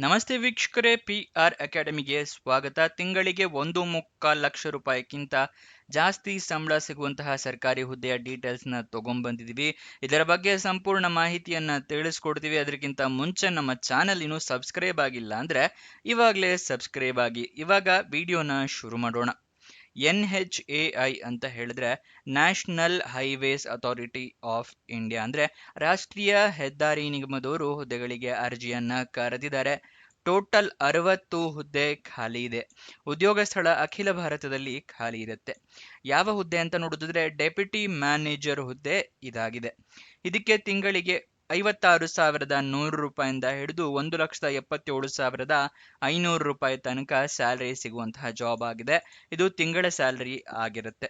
ನಮಸ್ತೆ ವೀಕ್ಷಕರೇ, PR ಅಕಾಡೆಮಿಗೆ ಸ್ವಾಗತ. ತಿಂಗಳಿಗೆ 1.25 ಲಕ್ಷ ರೂಪಾಯಿಗಿಂತ ಜಾಸ್ತಿ ಸಂಬಳ ಸಿಗುವಂತಹ ಸರ್ಕಾರಿ ಹುದ್ದೆಯ ಡೀಟೇಲ್ಸ್ನ ತಗೊಂಡ್ಬಂದಿದ್ದೀವಿ. ಇದರ ಬಗ್ಗೆ ಸಂಪೂರ್ಣ ಮಾಹಿತಿಯನ್ನ ತಿಳಿಸ್ಕೊಡ್ತೀವಿ. ಅದಕ್ಕಿಂತ ಮುಂಚೆ ನಮ್ಮ ಚಾನೆಲ್ ಇನ್ನೂ ಸಬ್ಸ್ಕ್ರೈಬ್ ಆಗಿಲ್ಲ ಅಂದ್ರೆ ಇವಾಗಲೇ ಸಬ್ಸ್ಕ್ರೈಬ್ ಆಗಿ. ಇವಾಗ ವಿಡಿಯೋನ ಶುರು ಮಾಡೋಣ. NHAI ಅಂತ ಹೇಳಿದ್ರೆ national highways authority of India ಅಂದ್ರೆ ರಾಷ್ಟ್ರೀಯ ಹೆದ್ದಾರಿ ನಿಗಮದವರು ಹುದ್ದೆಗಳಿಗೆ ಅರ್ಜಿಯನ್ನ ಕರೆದಿದ್ದಾರೆ. ಟೋಟಲ್ 60 ಹುದ್ದೆ ಖಾಲಿ ಇದೆ. ಉದ್ಯೋಗ ಸ್ಥಳ ಅಖಿಲ ಭಾರತದಲ್ಲಿ ಖಾಲಿ ಇರುತ್ತೆ. ಯಾವ ಹುದ್ದೆ ಅಂತ ನೋಡಿದ್ರೆ ಡೆಪ್ಯೂಟಿ ಮ್ಯಾನೇಜರ್ ಹುದ್ದೆ ಇದಾಗಿದೆ. ಇದಕ್ಕೆ ತಿಂಗಳಿಗೆ 56,100 ರೂಪಾಯಿಂದ ಹಿಡಿದು 1,77,500 ರೂಪಾಯಿ ತನಕ ಸ್ಯಾಲರಿ ಸಿಗುವಂತಹ ಜಾಬ್ ಆಗಿದೆ. ಇದು ತಿಂಗಳ ಸ್ಯಾಲರಿ ಆಗಿರುತ್ತೆ.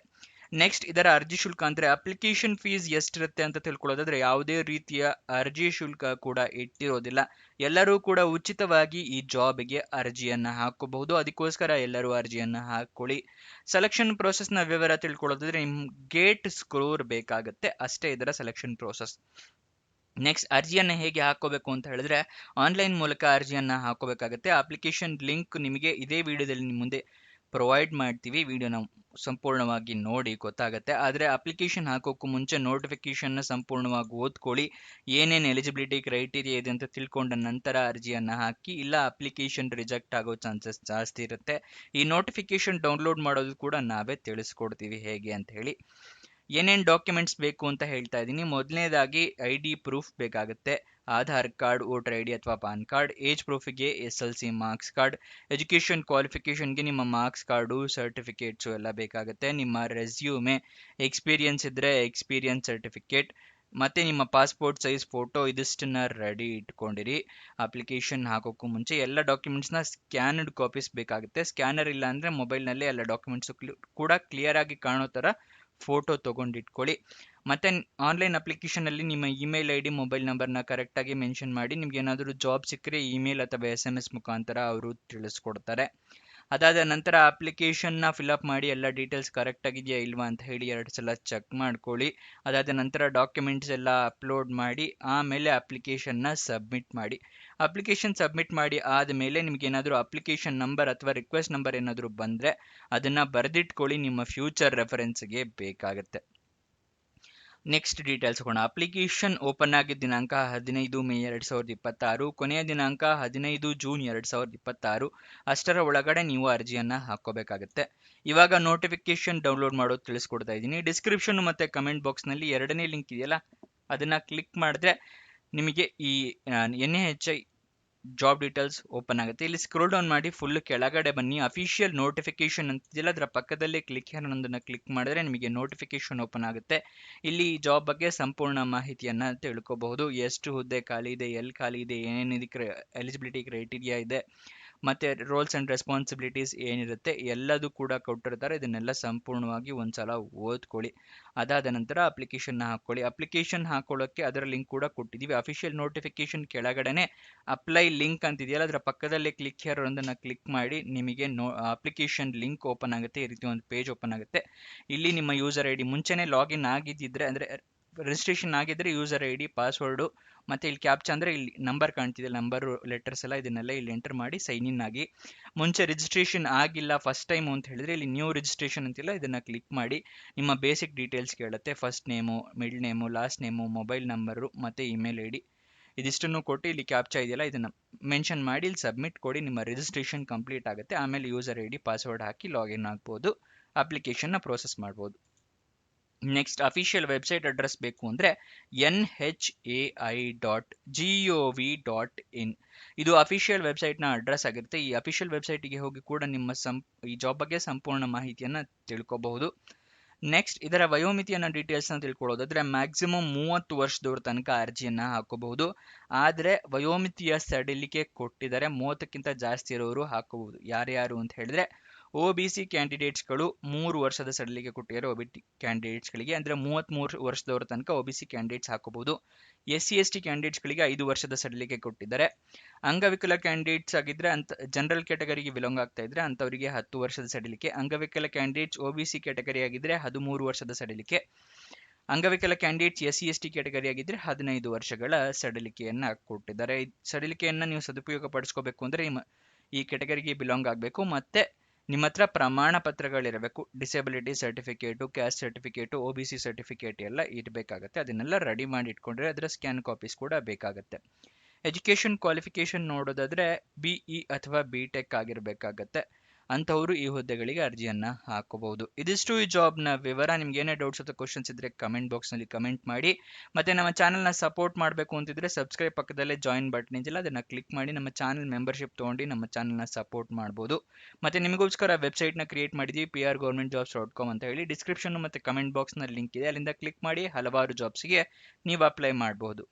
ನೆಕ್ಸ್ಟ್, ಇದರ ಅರ್ಜಿ ಶುಲ್ಕ ಅಂದ್ರೆ ಅಪ್ಲಿಕೇಶನ್ ಫೀಸ್ ಎಷ್ಟಿರುತ್ತೆ ಅಂತ ತಿಳ್ಕೊಳ್ಳೋದಾದ್ರೆ ಯಾವುದೇ ರೀತಿಯ ಅರ್ಜಿ ಶುಲ್ಕ ಕೂಡ ಇಟ್ಟಿರೋದಿಲ್ಲ. ಎಲ್ಲರೂ ಕೂಡ ಉಚಿತವಾಗಿ ಈ ಜಾಬ್ಗೆ ಅರ್ಜಿಯನ್ನ ಹಾಕಬಹುದು. ಅದಕ್ಕೋಸ್ಕರ ಎಲ್ಲರೂ ಅರ್ಜಿಯನ್ನ ಹಾಕೊಳ್ಳಿ. ಸೆಲೆಕ್ಷನ್ ಪ್ರೋಸೆಸ್ನ ವಿವರ ತಿಳ್ಕೊಳ್ಳೋದಾದ್ರೆ ಗೇಟ್ ಸ್ಕೋರ್ ಬೇಕಾಗುತ್ತೆ, ಅಷ್ಟೇ ಇದರ ಸೆಲೆಕ್ಷನ್ ಪ್ರೋಸೆಸ್. ನೆಕ್ಸ್ಟ್, ಅರ್ಜಿಯನ್ನು ಹೇಗೆ ಹಾಕೋಬೇಕು ಅಂತ ಹೇಳಿದ್ರೆ ಆನ್ಲೈನ್ ಮೂಲಕ ಅರ್ಜಿಯನ್ನ ಹಾಕೋಬೇಕಾಗುತ್ತೆ. ಅಪ್ಲಿಕೇಶನ್ ಲಿಂಕ್ ನಿಮಗೆ ಇದೇ ವಿಡಿಯೋದಲ್ಲಿ ನಿಮ್ಮ ಮುಂದೆ ಪ್ರೊವೈಡ್ ಮಾಡ್ತೀವಿ. ವಿಡಿಯೋನ ಸಂಪೂರ್ಣವಾಗಿ ನೋಡಿ ಗೊತ್ತಾಗುತ್ತೆ. ಆದರೆ ಅಪ್ಲಿಕೇಶನ್ ಹಾಕೋಕ್ಕೂ ಮುಂಚೆ ನೋಟಿಫಿಕೇಶನ್ನ ಸಂಪೂರ್ಣವಾಗಿ ಓದ್ಕೊಳ್ಳಿ. ಏನೇನು ಎಲಿಜಿಬಿಲಿಟಿ ಕ್ರೈಟೀರಿಯಾ ಇದೆ ಅಂತ ತಿಳ್ಕೊಂಡ ನಂತರ ಅರ್ಜಿಯನ್ನ ಹಾಕಿ, ಇಲ್ಲ ಅಪ್ಲಿಕೇಶನ್ ರಿಜೆಕ್ಟ್ ಆಗೋ ಚಾನ್ಸಸ್ ಜಾಸ್ತಿ ಇರುತ್ತೆ. ಈ ನೋಟಿಫಿಕೇಶನ್ ಡೌನ್ಲೋಡ್ ಮಾಡೋದು ಕೂಡ ನಾವೇ ತಿಳಿಸ್ಕೊಡ್ತೀವಿ ಹೇಗೆ ಅಂತ ಹೇಳಿ. ಏನೇನು ಡಾಕ್ಯುಮೆಂಟ್ಸ್ ಬೇಕು ಅಂತ ಹೇಳ್ತಾ ಇದ್ದೀನಿ. ಮೊದಲನೇದಾಗಿ ID ಪ್ರೂಫ್ ಬೇಕಾಗುತ್ತೆ. ಆಧಾರ್ ಕಾರ್ಡ್, ವೋಟರ್ ID ಅಥವಾ ಪಾನ್ ಕಾರ್ಡ್. ಏಜ್ ಪ್ರೂಫಿಗೆ SLC ಮಾರ್ಕ್ಸ್ ಕಾರ್ಡ್. ಎಜುಕೇಷನ್ ಕ್ವಾಲಿಫಿಕೇಷನ್ಗೆ ನಿಮ್ಮ ಮಾರ್ಕ್ಸ್ ಕಾರ್ಡು, ಸರ್ಟಿಫಿಕೇಟ್ಸು ಎಲ್ಲ ಬೇಕಾಗುತ್ತೆ. ನಿಮ್ಮ ರೆಸ್ಯೂಮೆ, ಎಕ್ಸ್ಪೀರಿಯನ್ಸ್ ಇದ್ದರೆ ಎಕ್ಸ್ಪೀರಿಯನ್ಸ್ ಸರ್ಟಿಫಿಕೇಟ್, ಮತ್ತೆ ನಿಮ್ಮ ಪಾಸ್ಪೋರ್ಟ್ ಸೈಜ್ ಫೋಟೋ, ಇದಿಷ್ಟನ್ನ ರೆಡಿ ಇಟ್ಕೊಂಡಿರಿ. ಅಪ್ಲಿಕೇಶನ್ ಹಾಕೋಕ್ಕೂ ಮುಂಚೆ ಎಲ್ಲ ಡಾಕ್ಯುಮೆಂಟ್ಸ್ನ ಸ್ಕ್ಯಾನ್ಡ್ ಕಾಪೀಸ್ ಬೇಕಾಗುತ್ತೆ. ಸ್ಕ್ಯಾನರ್ ಇಲ್ಲ ಅಂದರೆ ಮೊಬೈಲ್ನಲ್ಲೇ ಎಲ್ಲ ಡಾಕ್ಯುಮೆಂಟ್ಸು ಕೂಡ ಕ್ಲಿಯರ್ ಆಗಿ ಕಾಣೋ ಥರ ಫೋಟೋ ತೊಗೊಂಡಿಟ್ಕೊಳ್ಳಿ. ಮತ್ತೆ ಆನ್ಲೈನ್ ಅಪ್ಲಿಕೇಶನಲ್ಲಿ ನಿಮ್ಮ ಇಮೇಲ್ ID, ಮೊಬೈಲ್ ನಂಬರ್ನ ಕರೆಕ್ಟಾಗಿ ಮೆನ್ಷನ್ ಮಾಡಿ. ನಿಮ್ಗೆ ಏನಾದರೂ ಜಾಬ್ ಸಿಕ್ಕರೆ ಇಮೇಲ್ ಅಥವಾ SMS ಮುಖಾಂತರ ಅವರು ತಿಳಿಸ್ಕೊಡ್ತಾರೆ. ಅದಾದ ನಂತರ ಅಪ್ಲಿಕೇಶನ್ನ ಫಿಲಪ್ ಮಾಡಿ ಎಲ್ಲ ಡೀಟೇಲ್ಸ್ ಕರೆಕ್ಟ್ ಆಗಿದೆಯಾ ಇಲ್ವಾ ಅಂತ ಹೇಳಿ 2 ಸಲ ಚೆಕ್ ಮಾಡ್ಕೊಳ್ಳಿ. ಅದಾದ ನಂತರ ಡಾಕ್ಯುಮೆಂಟ್ಸ್ ಎಲ್ಲ ಅಪ್ಲೋಡ್ ಮಾಡಿ ಆಮೇಲೆ ಅಪ್ಲಿಕೇಶನ್ನ ಸಬ್ಮಿಟ್ ಮಾಡಿ. ಅಪ್ಲಿಕೇಶನ್ ಸಬ್ಮಿಟ್ ಮಾಡಿ ಆದಮೇಲೆ ನಿಮ್ಗೆ ಏನಾದರೂ ಅಪ್ಲಿಕೇಶನ್ ನಂಬರ್ ಅಥವಾ ರಿಕ್ವೆಸ್ಟ್ ನಂಬರ್ ಏನಾದರೂ ಬಂದರೆ ಅದನ್ನು ಬರೆದಿಟ್ಕೊಳ್ಳಿ, ನಿಮ್ಮ ಫ್ಯೂಚರ್ ರೆಫರೆನ್ಸ್ಗೆ ಬೇಕಾಗುತ್ತೆ. ನೆಕ್ಸ್ಟ್ ಡೀಟೇಲ್ಸ್ ಹೋಗೋಣ. ಅಪ್ಲಿಕೇಶನ್ ಓಪನ್ ಆಗಿದ್ದ ದಿನಾಂಕ 15 ಮೇ 2026, ಕೊನೆಯ ದಿನಾಂಕ 15 ಜೂನ್ 2026. ಅಷ್ಟರ ಒಳಗಡೆ ನೀವು ಅರ್ಜಿಯನ್ನ ಹಾಕೋಬೇಕಾಗುತ್ತೆ. ಇವಾಗ ನೋಟಿಫಿಕೇಶನ್ ಡೌನ್ಲೋಡ್ ಮಾಡೋದು ತಿಳಿಸ್ಕೊಡ್ತಾ ಇದ್ದೀನಿ. ಡಿಸ್ಕ್ರಿಪ್ಷನ್ ಮತ್ತೆ ಕಮೆಂಟ್ ಬಾಕ್ಸ್ನಲ್ಲಿ 2ನೇ ಲಿಂಕ್ ಇದೆಯಲ್ಲ, ಅದನ್ನ ಕ್ಲಿಕ್ ಮಾಡಿದ್ರೆ ನಿಮಗೆ ಈ NHAI ಜಾಬ್ ಡೀಟೇಲ್ಸ್ ಓಪನ್ ಆಗುತ್ತೆ. ಇಲ್ಲಿ ಸ್ಕ್ರೋಲ್ ಡೌನ್ ಮಾಡಿ ಫುಲ್ ಕೆಳಗಡೆ ಬನ್ನಿ. ಅಫಿಷಿಯಲ್ ನೋಟಿಫಿಕೇಶನ್ ಅಂತಿದೆಯಲ್ಲ, ಅದರ ಪಕ್ಕದಲ್ಲೇ ಕ್ಲಿಕ್ ಅನ್ನೋದನ್ನ ಕ್ಲಿಕ್ ಮಾಡಿದ್ರೆ ನಿಮಗೆ ನೋಟಿಫಿಕೇಶನ್ ಓಪನ್ ಆಗುತ್ತೆ. ಇಲ್ಲಿ ಈ ಜಾಬ್ ಬಗ್ಗೆ ಸಂಪೂರ್ಣ ಮಾಹಿತಿಯನ್ನ ತಿಳ್ಕೋಬಹುದು. ಎಷ್ಟು ಹುದ್ದೆ ಖಾಲಿ ಇದೆ, ಎಲ್ಲಿ ಖಾಲಿ ಇದೆ, ಏನೇನು ಇದಕ್ಕೆ ಎಲಿಜಿಬಿಲಿಟಿ ಕ್ರೈಟೀರಿಯಾ ಇದೆ, ಮತ್ತೆ ರೋಲ್ಸ್ ಅಂಡ್ ರೆಸ್ಪಾನ್ಸಿಬಿಲಿಟೀಸ್ ಏನಿರುತ್ತೆ ಎಲ್ಲದೂ ಕೂಡ ಕೊಟ್ಟಿರ್ತಾರೆ. ಇದನ್ನೆಲ್ಲ ಸಂಪೂರ್ಣವಾಗಿ ಒಂದ್ಸಲ ಓದ್ಕೊಳ್ಳಿ. ಅದಾದ ನಂತರ ಅಪ್ಲಿಕೇಶನ್ ಹಾಕೊಳ್ಳಿ. ಅಪ್ಲಿಕೇಶನ್ ಹಾಕೊಳ್ಳೋಕ್ಕೆ ಅದರ ಲಿಂಕ್ ಕೂಡ ಕೊಟ್ಟಿದ್ದೀವಿ. ಅಫಿಷಿಯಲ್ ನೋಟಿಫಿಕೇಶನ್ ಕೆಳಗಡೆನೆ ಅಪ್ಲೈ ಲಿಂಕ್ ಅಂತಿದೆಯಲ್ಲ, ಅದರ ಪಕ್ಕದಲ್ಲೇ ಕ್ಲಿಕ್ ಹಿಯರ್ ಒಂದನ್ನು ಕ್ಲಿಕ್ ಮಾಡಿ ನಿಮಗೆ ಅಪ್ಲಿಕೇಶನ್ ಲಿಂಕ್ ಓಪನ್ ಆಗುತ್ತೆ. ಈ ರೀತಿ ಒಂದು ಪೇಜ್ ಓಪನ್ ಆಗುತ್ತೆ. ಇಲ್ಲಿ ನಿಮ್ಮ ಯೂಸರ್ ID ಮುಂಚೆನೇ ಲಾಗಿನ್ ಆಗಿದ್ದಿದ್ರೆ ಅಂದರೆ ರಿಜಿಸ್ಟ್ರೇಷನ್ ಆಗಿದ್ರೆ ಯೂಸರ್ ID, ಪಾಸ್ವರ್ಡು, ಮತ್ತೆ ಇಲ್ಲಿ ಕ್ಯಾಪ್ಚಾ ಅಂದರೆ ಇಲ್ಲಿ ನಂಬರ್ ಕಾಣ್ತಿದೆ, ನಂಬರು, ಲೆಟರ್ಸ್ ಎಲ್ಲ ಇದನ್ನೆಲ್ಲ ಇಲ್ಲಿ ಎಂಟರ್ ಮಾಡಿ ಸೈನ್ ಇನ್ ಆಗಿ. ಮುಂಚೆ ರಿಜಿಸ್ಟ್ರೇಷನ್ ಆಗಿಲ್ಲ ಫಸ್ಟ್ ಟೈಮ್ ಅಂತ ಹೇಳಿದ್ರೆ ಇಲ್ಲಿ ನ್ಯೂ ರಿಜಿಸ್ಟ್ರೇಷನ್ ಅಂತಿಲ್ಲ, ಇದನ್ನ ಕ್ಲಿಕ್ ಮಾಡಿ ನಿಮ್ಮ ಬೇಸಿಕ್ ಡೀಟೇಲ್ಸ್ ಕೇಳುತ್ತೆ. First name, middle name, last name, mobile number ಮತ್ತೆ ಇಮೇಲ್ ID ಇದಿಷ್ಟನ್ನು ಕೊಟ್ಟು ಇಲ್ಲಿ ಕ್ಯಾಪ್ಚಾ ಇದೆಯಲ್ಲ ಇದನ್ನ ಮೆನ್ಷನ್ ಮಾಡಿ ಇಲ್ಲಿ ಸಬ್ಮಿಟ್ ಕೊಡಿ. ನಿಮ್ಮ ರಿಜಿಸ್ಟ್ರೇಷನ್ ಕಂಪ್ಲೀಟ್ ಆಗುತ್ತೆ. ಆಮೇಲೆ ಯೂಸರ್ ID, ಪಾಸ್ವರ್ಡ್ ಹಾಕಿ ಲಾಗಿನ್ ಆಗ್ಬೋದು, ಅಪ್ಲಿಕೇಶನ್ನ ಪ್ರೋಸೆಸ್ ಮಾಡ್ಬೋದು. ನೆಕ್ಸ್ಟ್, ಅಫಿಷಿಯಲ್ ವೆಬ್ಸೈಟ್ ಅಡ್ರೆಸ್ ಬೇಕು ಅಂದರೆ nhai.gov.in. ಇದು ಅಫಿಷಿಯಲ್ ವೆಬ್ಸೈಟ್ನ ಅಡ್ರೆಸ್ ಆಗಿರುತ್ತೆ. ಈ ಅಫಿಷಿಯಲ್ ವೆಬ್ಸೈಟಿಗೆ ಹೋಗಿ ಕೂಡ ನಿಮ್ಮ ಈ ಜಾಬ್ ಬಗ್ಗೆ ಸಂಪೂರ್ಣ ಮಾಹಿತಿಯನ್ನು ತಿಳ್ಕೋಬಹುದು. ನೆಕ್ಸ್ಟ್, ಇದರ ವಯೋಮಿತಿಯನ್ನ ಡೀಟೇಲ್ಸ್ನ ತಿಳ್ಕೊಳ್ಳೋದಾದ್ರೆ ಮ್ಯಾಕ್ಸಿಮಮ್ 30 ವರ್ಷದವ್ರ ತನಕ ಅರ್ಜಿಯನ್ನ ಹಾಕೋಬಹುದು. ಆದರೆ ವಯೋಮಿತಿಯ ಸಡಿಲಿಕೆ ಕೊಟ್ಟಿದ್ದಾರೆ, 30ಕ್ಕಿಂತ ಜಾಸ್ತಿ ಇರೋರು ಹಾಕೋಬಹುದು. ಯಾರ್ಯಾರು ಅಂತ ಹೇಳಿದ್ರೆ OBC ಕ್ಯಾಂಡಿಡೇಟ್ಸ್ಗಳು 3 ವರ್ಷದ ಸಡಿಲಿಕೆ ಕೊಟ್ಟಿದ್ದಾರೆ. OBC ಕ್ಯಾಂಡಿಡೇಟ್ಸ್ಗಳಿಗೆ ಅಂದರೆ 33 ವರ್ಷದವರ ತನಕ OBC ಕ್ಯಾಂಡಿಡೇಟ್ಸ್ ಹಾಕೋಬಹುದು. SC/ST ಕ್ಯಾಂಡಿಡೇಟ್ಸ್ಗಳಿಗೆ 5 ವರ್ಷದ ಸಡಿಲಿಕೆ ಕೊಟ್ಟಿದ್ದಾರೆ. ಅಂಗವಿಕಲ ಕ್ಯಾಂಡಿಡೇಟ್ಸ್ ಆಗಿದ್ರೆ ಜನರಲ್ ಕ್ಯಾಟಗರಿಗೆ ಬಿಲಾಂಗ್ ಆಗ್ತಾ ಇದ್ರೆ ಅಂಥವರಿಗೆ 10 ವರ್ಷದ ಸಡಿಲಿಕೆ. ಅಂಗವಿಕಲ ಕ್ಯಾಂಡಿಡೇಟ್ಸ್ OBC ಕ್ಯಾಟಗರಿ ಆಗಿದ್ರೆ 13 ವರ್ಷದ ಸಡಿಲಿಕೆ. ಅಂಗವಿಕಲ ಕ್ಯಾಂಡಿಡೇಟ್ಸ್ SC ST ಕ್ಯಾಟಗರಿ ಆಗಿದ್ರೆ 15 ವರ್ಷಗಳ ಸಡಿಲಿಕೆಯನ್ನ ಕೊಟ್ಟಿದ್ದಾರೆ. ಸಡಿಲಿಕೆಯನ್ನ ನೀವು ಸದುಪಯೋಗ ಪಡಿಸ್ಕೋಬೇಕು ಅಂದ್ರೆ ಈ ಕ್ಯಾಟಗರಿಗೆ ಬಿಲಾಂಗ್ ಆಗಬೇಕು. ಮತ್ತೆ ನಿಮ್ಮ ಹತ್ರ ಪ್ರಮಾಣ ಪತ್ರಗಳಿರಬೇಕು. Disability certificate, caste certificate, OBC certificate ಎಲ್ಲ ಇರಬೇಕಾಗತ್ತೆ. ಅದನ್ನೆಲ್ಲ ರೆಡಿ ಮಾಡಿ ಇಟ್ಕೊಂಡ್ರೆ ಅದರ ಸ್ಕ್ಯಾನ್ ಕಾಪೀಸ್ ಕೂಡ ಬೇಕಾಗತ್ತೆ. ಎಜುಕೇಷನ್ ಕ್ವಾಲಿಫಿಕೇಶನ್ ನೋಡೋದಾದ್ರೆ BE ಅಥವಾ BTech ಆಗಿರಬೇಕಾಗತ್ತೆ. ಅಂಥವರು ಈ ಹುದ್ದೆಗಳಿಗೆ ಅರ್ಜಿಯನ್ನ ಹಾಕೋಬಹುದು. ಇದಿಷ್ಟು ಈ ಜಾಬ್ನ ವಿವರ. ನಿಮ್ಗೆ ಏನೇ ಡೌಟ್ಸ್ ಅಥವಾ ಕ್ವಶನ್ಸ್ ಇದ್ರೆ ಕಮೆಂಟ್ ಬಾಕ್ಸ್ನಲ್ಲಿ ಕಮೆಂಟ್ ಮಾಡಿ. ಮತ್ತೆ ನಮ್ಮ ಚಾನಲ್ನ ಸಪೋರ್ಟ್ ಮಾಡಬೇಕು ಅಂತಿದ್ರೆ ಸಬ್ಸ್ಕ್ರೈಬ್ ಪಕ್ಕದಲ್ಲೇ ಜಾಯಿನ್ ಬಟನ್ ಇದೆಯಲ್ಲ, ಅದನ್ನ ಕ್ಲಿಕ್ ಮಾಡಿ ನಮ್ಮ ಚಾನಲ್ ಮೆಂಬರ್ಶಿಪ್ ತೊಗೊಂಡು ನಮ್ಮ ಚಾನಲ್ನ ಸಪೋರ್ಟ್ ಮಾಡ್ಬೋದು. ಮತ್ತೆ ನಿಮಗೋಸ್ಕರ ವೆಬ್ಸೈಟ್ನ ಕ್ರಿಯೇಟ್ ಮಾಡಿದ್ವಿ, prgovernmentjobs.com ಅಂತ ಹೇಳಿ. ಡಿಸ್ಕ್ರಿಪ್ಷನ್ ಮತ್ತೆ ಕಮೆಂಟ್ ಬಾಕ್ಸ್ನ ಲಿಂಕ್ ಇದೆ, ಅಲ್ಲಿಂದ ಕ್ಲಿಕ್ ಮಾಡಿ ಹಲವಾರು ಜಾಬ್ಸ್ಗೆ ನೀವು ಅಪ್ಲೈ ಮಾಡಬಹುದು.